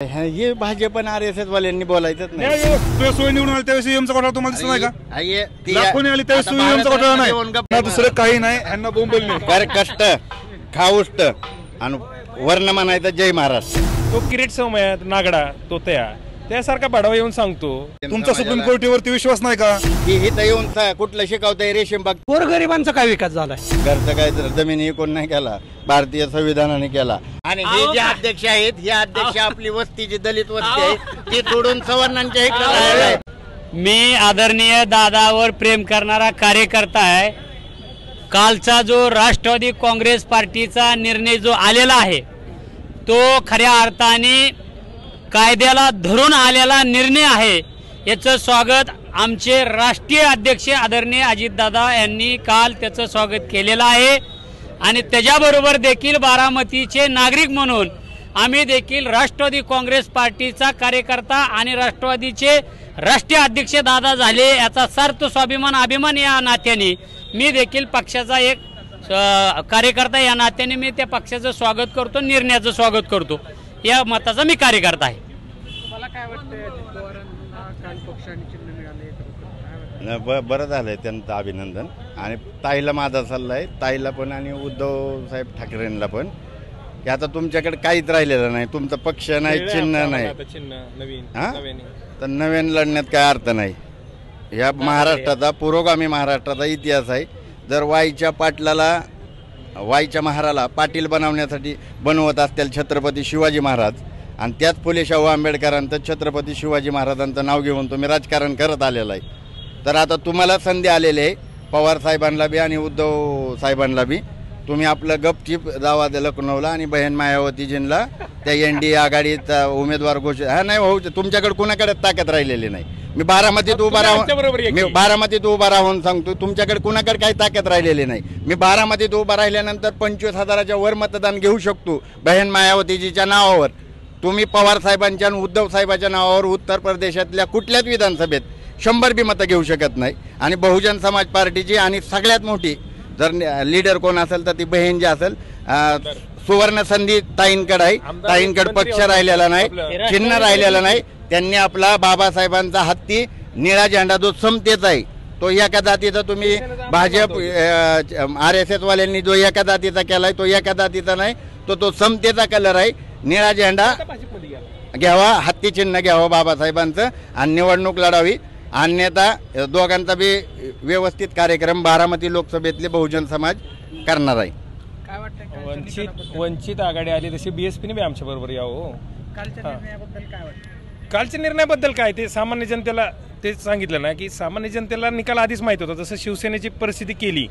हे भाजप आणि RSS वाल्यांनी बोलायचंच नाही। सोय निवडून आली त्यावेळेस ईव्हीएमचा घोटाळा तुम्हाला दिसत नाही का? लाखोनी आली त्यावेळेस ईव्हीएमचा घोटाळा नाही, दुसरं काही नाही। ह्यांना बोंबल नाही, कर कष्ट खाऊष्ट आणि वर्ण म्हणायचं जय महाराष्ट्र। तो किरीट समयात नागडा तोतया त्यासारखा बडावा येऊन सांगतो। तुमचा सुप्रीम कोर्टावरती विश्वास नाही का? की इथं येऊन कुठलं शिकवतंय रेशीम बाग? गोरगरिबांचा काय विकास झालाय? घरचं काय जमिनी कोण नाही केला, भारतीय संविधानाने केला। आणि हे जे अध्यक्ष आहेत, हे अध्यक्ष आपली वस्ती जी दलित वस्ती आहे ती तोडून सवर्णांच्या इकडे झालेलं आहे। मी आदरणीय दादावर प्रेम करणारा कार्यकर्ता आहे। कालचा जो राष्ट्रवादी काँग्रेस पार्टीचा निर्णय जो आलेला आहे तो खऱ्या अर्थाने कायद्याला धरून आलेला निर्णय आहे। याचं स्वागत आमचे राष्ट्रीय अध्यक्ष आदरणीय अजितदादा यांनी काल त्याचं स्वागत केलेलं आहे। आणि त्याच्याबरोबर देखील बारामतीचे नागरिक म्हणून आम्ही देखील राष्ट्रवादी काँग्रेस पार्टीचा कार्यकर्ता आणि राष्ट्रवादीचे राष्ट्रीय अध्यक्ष दादा झाले याचा सार्थ स्वाभिमान अभिमान या नात्याने मी देखील पक्षाचा एक कार्यकर्ता या नात्याने मी त्या पक्षाचं स्वागत करतो, निर्णयाचं स्वागत करतो। या मताचा मी कार्यकर्ता आहे। मला काय वाटतं बरं झालंय त्यांचं अभिनंदन। आणि ताईला माझा सल्ला आहे, ताईला पण आणि उद्धव साहेब ठाकरेंना पण, की आता तुमच्याकडे काहीच राहिलेलं नाही, तुमचा पक्ष नाही, चिन्ह नाही, हा तर नवीन लढण्यात काय अर्थ नाही। ह्या महाराष्ट्राचा पुरोगामी महाराष्ट्राचा इतिहास आहे। जर वाईच्या महाराला पाटील बनवण्यासाठी बनवत असतील छत्रपती शिवाजी महाराज आणि त्याच फुले शाहू आंबेडकरांचं छत्रपती शिवाजी महाराजांचं नाव घेऊन तुम्ही राजकारण करत आलेलं आहे, तर आता तुम्हाला संधी आलेली आहे पवार साहेबांना बी आणि उद्धव साहेबांना बी। तुम्ही आपलं गपचिप जावा लखनौला आणि बहीण मायावतीजींना त्या NDA आघाडीचा उमेदवार घोषित नाही होऊ। तुमच्याकडे कुणाकडे ताकद राहिलेली नाही। मी बारामतीत उभा राहून सांगतो, तुमच्याकडे कुणाकडे काही ताकद राहिलेली नाही। मी बारामतीत उभा राहिल्यानंतर 25,000च्या वर मतदान घेऊ शकतो बहीण मायावतीजीच्या नावावर। तुम्ही पवार साहेबांच्या आणि उद्धव साहेबांच्या नावावर उत्तर प्रदेशातल्या कुठल्याच विधानसभेत 100 बी मतं घेऊ शकत नाही। आणि बहुजन समाज पार्टीची आणि सगळ्यात मोठी जर लीडर कोण असेल तर ती बहीण जी असेल, सुवर्ण संधी ताईंकडे आहे। ताईंकडे पक्ष राहिलेला नाही, चिन्ह राहिलेलं नाही। त्यांनी आपला बाबासाहेबांचा हत्ती निळा झेंडा जो समतेचा आहे तो एका जातीचा, तुम्ही भाजप RSS वाल्यांनी जो एका जातीचा केलाय तो एका जातीचा नाही, तो समतेचा कलर आहे। निळा झेंडा घ्यावा, हत्ती चिन्ह घ्यावं बाबासाहेबांचं आणि निवडणूक लढावी। अन्यथा दोघांचा बी व्यवस्थित कार्यक्रम बारामती लोकसभेतले बहुजन समाज करणार आहे। काय वाटतं वंचित आघाडी आली तशी BSPने बी आमच्या बरोबर यावं। कालच्या निर्णयाबद्दल काय वाटतं? कालच्या निर्णयाबद्दल काय ते सामान्य जनतेला तेच सांगितलं ना की सामान्य जनतेला निकाल आधीच माहित होता। जसं शिवसेनेची परिस्थिती केली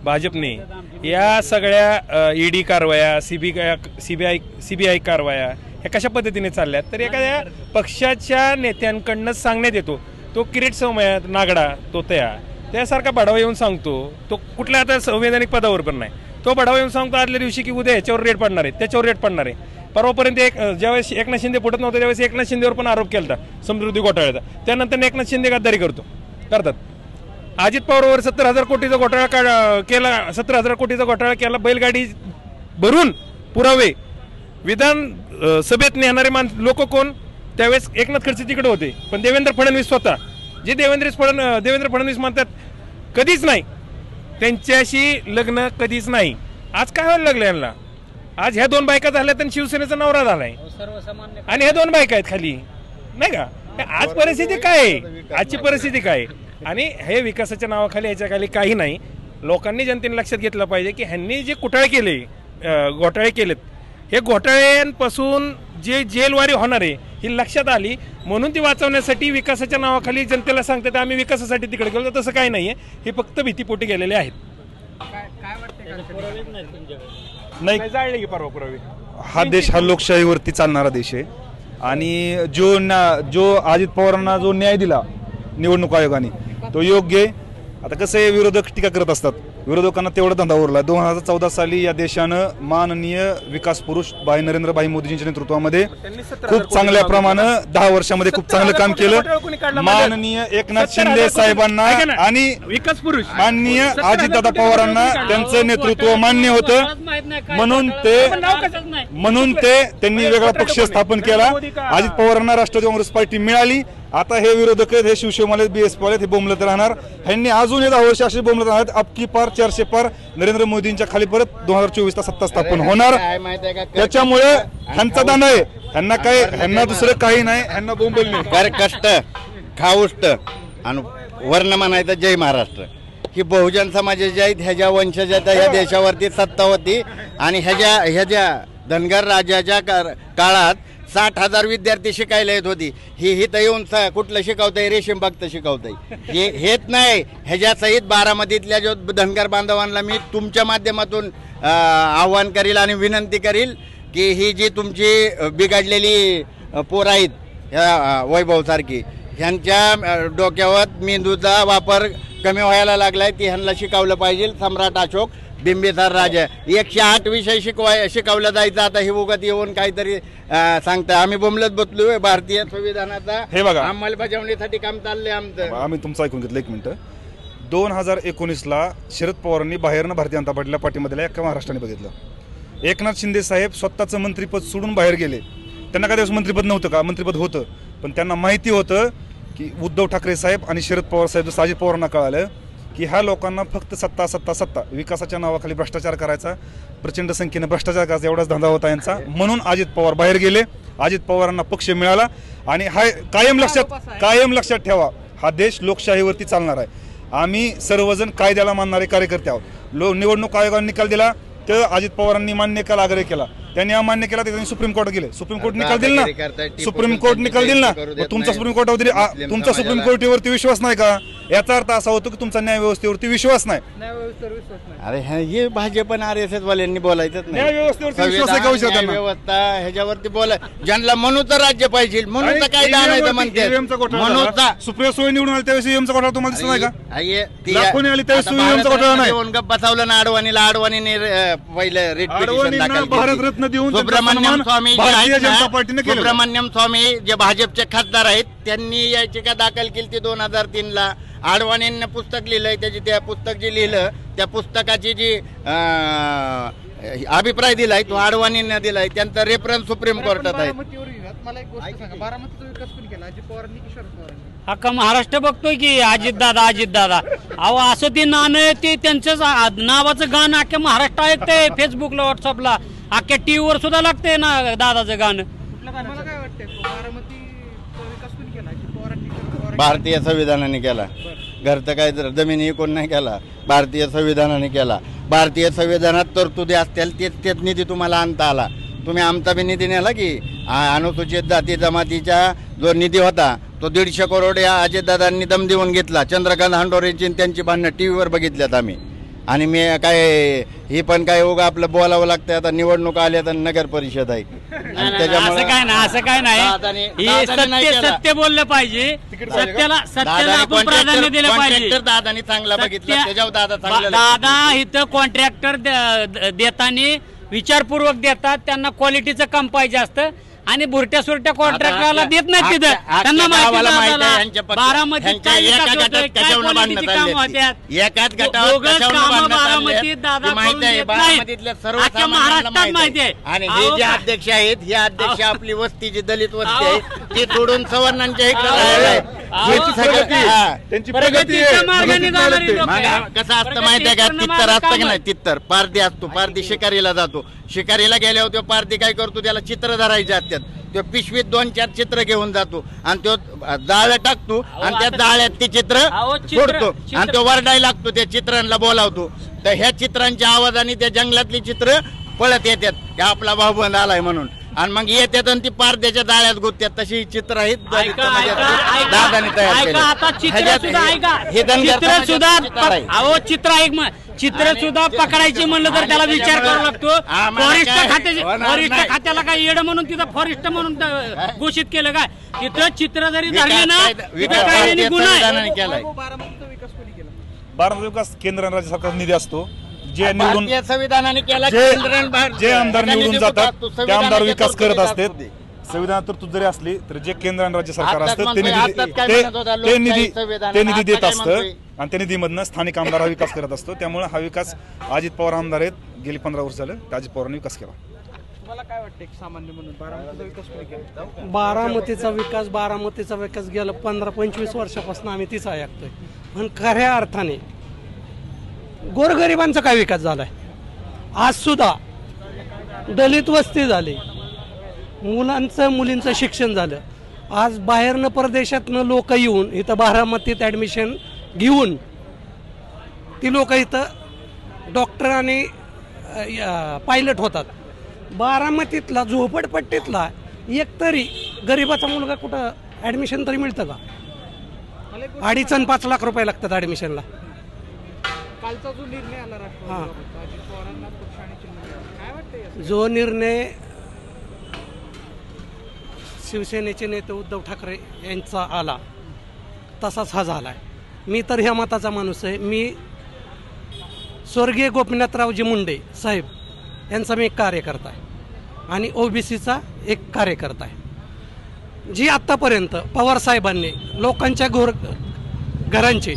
भाजपने, या सगळ्या ED कारवाया, CBI कारवाया ह्या कशा पद्धतीने चालल्यात तर एखाद्या पक्षाच्या नेत्यांकडनं सांगण्यात येतो तो किरीट समयात नागडा तोतया त्यासारखा बडावा येऊन सांगतो। तो कुठल्या आता संवैधानिक पदावर पण नाही, तो बडावा येऊन सांगतो आदल्या दिवशी की उद्या ह्याच्यावर रेट पडणार आहे, त्याच्यावर रेट पडणार आहे। परवापर्यंत ज्यावेळेस एकनाथ शिंदे फुटत नव्हते त्यावेळेस एकनाथ शिंदेवर पण आरोप केला होता समृद्धी घोटाळ्याचा। त्यानंतर एकनाथ शिंदे गद्दारी करतात। अजित पवारवर 70,000 कोटीचा घोटाळा केला, 70,000 कोटीचा घोटाळा केला, बैलगाडी भरून पुरावे विधान सभेत नेणारे लोक कोण? त्यावेळेस एकनाथ खडसे तिकडे होते, पण देवेंद्र फडणवीस स्वतः, जे देवेंद्र फडणवीस म्हणतात कधीच नाही, त्यांच्याशी लग्न कधीच नाही। आज काय व्हायला लागलं यांना? आज ह्या 2 बायका झाल्यात आणि शिवसेनेचा नवरा झालाय आणि ह्या 2 बायका आहेत खाली, नाही का? आज परिस्थिती काय आहे? आजची परिस्थिती काय? आणि हे विकासाच्या नावाखाली ह्याच्या खाली काही नाही। लोकांनी जनतेने लक्षात घेतलं पाहिजे की ह्यांनी जे घोटाळे केलेत हे घोटाळ्यांपासून जे जेलवारी होणार आहे ही लक्षात आली, म्हणून ती वाचवण्यासाठी विकासाच्या नावाखाली जनतेला सांगतात आम्ही विकासासाठी तिकडे गेलो। तसं काही नाहीये, हे फक्त भीतीपोटी गेलेले आहेत। नाही जाळले की परवा पुरावे। हा देश हा लोकशाहीवरती चालणारा देश आहे आणि जो अजित पवारांना जो न्याय दिला निवडणूक आयोगाने तो योग्य आहे। आता कसं विरोधक टीका करत असतात विरोधकांना तेवढा धंदा उरला. 2014 साली या देशानं माननीय विकास पुरुष भाई नरेंद्रभाई मोदींच्या नेतृत्वामध्ये खूप चांगल्या प्रमाणे 10 वर्षामध्ये खूप चांगलं काम केलं. माननीय एकनाथ शिंदे साहेबांना आणि विकास पुरुष माननीय अजितदादा पवारांना त्यांचं नेतृत्व मान्य होतं, म्हणून त्यांनी वेगळा पक्ष स्थापन केला. अजित पवारांना राष्ट्रवादी काँग्रेस पार्टी मिळाली. आता हे विरोधक आहेत, हे शिवसेनेवाले BSP वाले, हे बोंबलत राहणार. ह्यांनी अजून 10 वर्ष असे बोंबलत राहणार. अबकी पार 400 पार नरेंद्र मोदींच्या खाली परत 2024 सत्ता स्थापन होणार. त्याच्यामुळे ह्यांचा दांडा आहे. ह्यांना दुसरं काही नाही, ह्यांना बोंबलणे कर कष्ट खाउष्ट आणि वर्ण म्हणायचं जय महाराष्ट्र. ही बहुजन समाजाच्या आहेत, ह्याच्या वंशजाच्या ह्या देशावरती सत्ता होती. आणि ह्याच्या धनगर राजाच्या काळात 60,000 विद्यार्थी शिकायला येत होती. ही तर येऊन कुठलं शिकवताय, रेशीम भक्त शिकवताय, हेच नाही. ह्याच्या सहित बारामतीतल्या जो धनगर बांधवांना मी तुमच्या माध्यमातून आव्हान करील आणि विनंती करील की ही जी तुमची बिघडलेली पोरं आहेत ह्या वैभवसारखी, ह्यांच्या डोक्यावर मेंदूचा वापर कमी व्हायला लागलाय. ती ह्यांना शिकवलं पाहिजे. सम्राट अशोक, बिंबिसार राजा, 108 विषय शिकवलं जायचं. आता हे उगत येऊन काहीतरी सांगता. आम्ही बोंबलत बसलोय. भारतीय संविधानाचा हे बघा अंमलबजावणीसाठी काम चाललंय आमचं. आम्ही तुमचं ऐकून घेतलं. 1 मिनिट. 2019ला शरद पवारांनी बाहेरनं भारतीय जनता पार्टीला पाठिंबा दिला. अख्ख्या महाराष्ट्राने बघितलं. एकनाथ शिंदे साहेब स्वतःचं मंत्रिपद सोडून बाहेर गेले. त्यांना काय दिवस मंत्रिपद नव्हतं का? मंत्रिपद होतं, पण त्यांना माहिती होतं की उद्धव ठाकरे साहेब आणि शरद पवार साहेब, जसं अजित पवारांना कळालं की ह्या लोकांना फक्त सत्ता सत्ता सत्ता, विकासाच्या नावाखाली भ्रष्टाचार करायचा, प्रचंड संख्येने भ्रष्टाचार करायचा, एवढाच धंदा होता यांचा. म्हणून अजित पवार बाहेर गेले. अजित पवारांना पक्ष मिळाला. आणि हा कायम लक्षात ठेवा, हा देश लोकशाहीवरती चालणार आहे. आम्ही सर्वजण कायद्याला मानणारे कार्यकर्ते आहोत. निवडणूक आयोगाने निकाल दिला तर अजित पवारांनी मान्य केला, आग्रह केला. त्यांनी अमान्य केला, त्यांनी सुप्रीम कोर्ट गेले. सुप्रीम कोर्ट निकाल दिल ना, सुप्रीम कोर्ट निकाल दिल ना. तुमचा सुप्रीम कोर्टावरती तुमचा सुप्रीम कोर्टावरती विश्वास नाही का? याचा अर्थ असा होतो की तुमचा न्याय व्यवस्थेवरती विश्वास नाही. अरे हे भाजप आणि RSS वाल्यांनी बोलायचंच नाही. न्याय व्यवस्थेवरती विश्वास आहे का? विचार व्यवस्था ह्याच्यावरती बोलाय. ज्यांना म्हणूचं राज्य पाहिजे, म्हणूचा कायदा आणायचं म्हणते. म्हणूचा सुप्रिया सुळे निवडून आले त्यावेळेस EVM चा घोटाळा तुम्हाला दिसत नाही का? दाखवून आली त्यावेळेस आता EVM चा घोटाळा नाही. येऊन गप्प बसवलं ना अडवाणीला. अडवाणीने पहिलं रिट पिटिशन दाखल भारतरत्न देऊन सुब्रमण्यम स्वामी भारतीय जनता पार्टीने केलं. सुब्रमण्यम स्वामी जे भाजपचे खासदार आहेत, त्यांनी याचिका दाखल केली ती 2003ला. आडवाणींना पुस्तक लिहिलंय. त्या पुस्तक जे लिहिलं त्या पुस्तकाची जी अभिप्राय दिलाय तो आडवाणींना दिलाय. त्यांचा रेफरन्स सुप्रीम कोर्टात आहे. मला एक गोष्ट सांगा, बारामतीचा विकास कोणी केला? अजित पवारांनी की शरद पवारांनी? अख्खा महाराष्ट्र बघतोय की अजितदादा. अहो असं ते नाणं, ते त्यांचंच नावाचं गाणं अख्ख्या महाराष्ट्र ऐकतंय. फेसबुकला, व्हॉट्सअपला, अख्ख्या टीव्हीवर सुद्धा लागतंय ना दादाचं गाणं. मला काय वाटतंय, बारामतीचा विकास कोणी केला? अजित पवारांनी केला? भारतीय संविधानाने केला. घरचं काय जमिनी कोण नाही केला, भारतीय संविधानाने केला. भारतीय संविधानात तरतुदी असतील तेच निधी तुम्हाला आणता आला. तुम्ही आमचा बी निधी नेला की अनुसूचित जाती जमातीचा जो निधी होता तो 150 करोड या अजितदादांनी दम देऊन घेतला. चंद्रकांत हंडोरेंची त्यांची भांडणं टीव्हीवर बघितल्यात आम्ही. आणि मी काय ही पण काय उगा आपलं बोलावं लागतं. आता निवडणूक आल्या तर नगर परिषद आहे. असं काय नाही. सत्य बोललं पाहिजे. सत्याला आपण प्राधान्य दिलं पाहिजे. दादानी चांगला बघितलं, त्याच्यावर दादा चांगला. दादा इथं कॉन्ट्रॅक्टर देताना विचारपूर्वक देतात. त्यांना क्वालिटीचं काम पाहिजे असतं आणि बुरट्या सुरट्या कॉन्ट्रॅक्टरला देत नाही तिथं. त्यांना माहिती बारामतीत काय क्वालिटीची काम होत्यात. एकाच बारामतीत दादा महाराष्ट्रात माहिती आहे. आणि हे जे अध्यक्ष आहेत, हे अध्यक्ष आपली वस्ती जी दलित वस्ती आहे ती तोडून सवर्णांच्या इकडे प्रगतीच्या मार्गाने जाणारी लोक. कसं असतं माहिती आहे का? तित्तर असतं की नाही, तित्तर पारधी असतो. पारधी शिकारीला जातो. शिकारीला गेल्यावर तो पारधी काय करतो, त्याला चित्र धरायचे असतात. तो पिशवीत 2-4 चित्र घेऊन जातो आणि तो जाळ टाकतो आणि त्या जाळ्यात ते चित्र सोडतो आणि तो वरडायला लागतो. त्या चित्रांना बोलावतो. तर ह्या चित्रांच्या आवाजाने त्या जंगलातली चित्र पळत येतात की आपला भाऊ बंद आलाय म्हणून. आणि मग येतात आणि ती पारद्याच्या जाळ्यात गुंततात. तशी चित्र आहेत दादाने तयार केली. चित्र सुद्धा पकडायची म्हणलं तर त्याला विचार करावा लागतो. फॉरेस्ट खात्याला काय येडं म्हणून तिथं फॉरेस्ट म्हणून घोषित केलं काय? तिथं चित्र जरी धरले ना तिथं काय गुन्हा आहे. बारामतीचा विकास कोणी केला? बारामती विकास केंद्र आणि राज्य सरकार निधी असतो. जे निवडून भारतीय संविधानाने केला जे आमदार निवडून जातात ते आमदार विकास करत असतात. संविधानात तरतूद जरी असली तर जे केंद्र आणि राज्य सरकार असतं ते निधी देत असतं आणि त्या निधीमधनं स्थानिक आमदार हा विकास करत असतो. त्यामुळे हा विकास अजित पवार आमदार आहेत, गेली 15 वर्ष झालं तर अजित पवारांनी विकास केला. तुम्हाला काय वाटतं एक सामान्य म्हणून बारामतीचा विकास कोणी केला? बारामतीचा विकास गेलं 15-25 वर्षापासून आम्ही तीच ऐकतोय. पण खऱ्या अर्थाने गोरगरिबांचा काय विकास झालाय? आज सुद्धा दलित वस्ती झाली, मुलींचं शिक्षण झालं. आज बाहेरनं परदेशातनं लोक येऊन इथं बारामतीत ॲडमिशन घेऊन ती लोक इथं डॉक्टर आणि पायलट होतात. बारामतीतला झोपडपट्टीतला एक तरी गरिबाचा मुलगा कुठं ॲडमिशन तरी मिळतं का? 2.5 आणि 5 लाख रुपये लागतात ॲडमिशनला. कालचा जो निर्णय आला राष्ट्रवादीबाबत, अजित पवारांना पक्ष आणि चिन्ह मिळालं. काय वाटतंय? जो निर्णय शिवसेनेचे नेते उद्धव ठाकरे यांचा आला तसाच हा झाला आहे. मी तर ह्या मताचा माणूस आहे. मी स्वर्गीय गोपीनाथरावजी मुंडे साहेब यांचा मी एक कार्यकर्ता आहे आणि ओबीसीचा एक कार्यकर्ता आहे. जी आत्तापर्यंत पवार साहेबांनी लोकांच्या घरांचे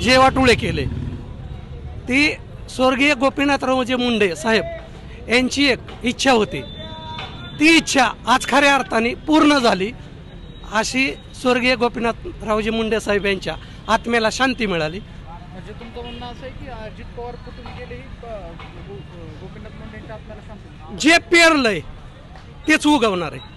जे वाटोळे केले ती स्वर्गीय गोपीनाथरावजी मुंडे साहेब यांची एक इच्छा होती. ती इच्छा आज खऱ्या अर्थाने पूर्ण झाली. अशी स्वर्गीय गोपीनाथरावजी मुंडे साहेब यांच्या आत्म्याला शांती मिळाली. म्हणजे तुमचं म्हणणं असं आहे की अजित पवार कुठून गेले गोपीनाथ मुंडेंच्या आत्म्याला शांती? जे पेरलंय तेच उगवणार आहे.